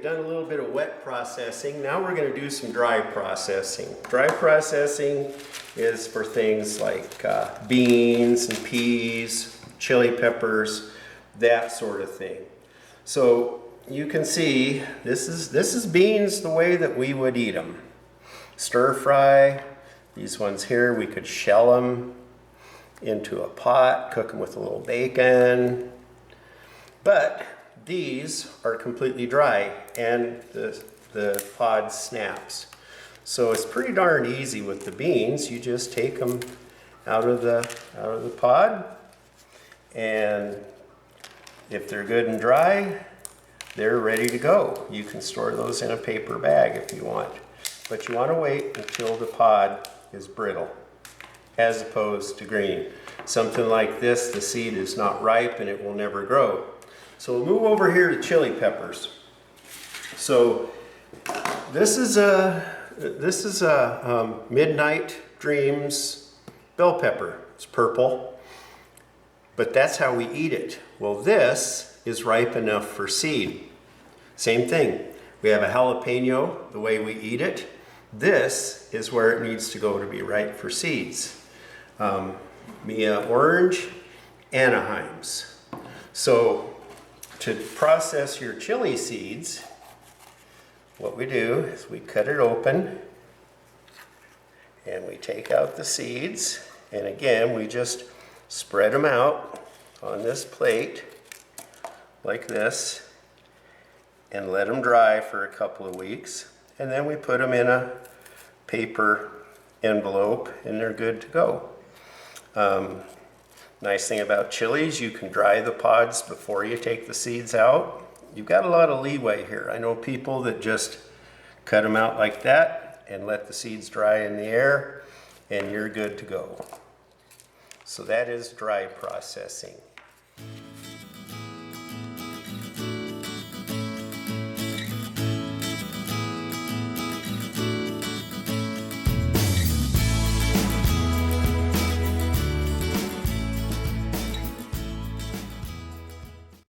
done a little bit of wet processing. Now we're going to do some dry processing. Dry processing is for things like beans and peas, chili peppers, that sort of thing. So you can see this is beans the way that we would eat them. Stir fry. These ones here, we could shell them into a pot, cook them with a little bacon. But these are completely dry and the pod snaps. So it's pretty darn easy with the beans. You just take them out of the pod, and if they're good and dry, they're ready to go. You can store those in a paper bag if you want. But you want to wait until the pod is brittle, as opposed to green. Something like this, the seed is not ripe and it will never grow. So we'll move over here to chili peppers. So this is a Midnight Dreams bell pepper. It's purple, but that's how we eat it. Well, this is ripe enough for seed. Same thing. We have a jalapeno, the way we eat it. This is where it needs to go to be ripe for seeds. Mia orange, Anaheims. So to process your chili seeds, what we do is we cut it open and we take out the seeds, and again we just spread them out on this plate like this and let them dry for a couple of weeks, and then we put them in a paper envelope and they're good to go. Nice thing about chilies, you can dry the pods before you take the seeds out. You've got a lot of leeway here. I know people that just cut them out like that and let the seeds dry in the air, and you're good to go. So that is dry processing.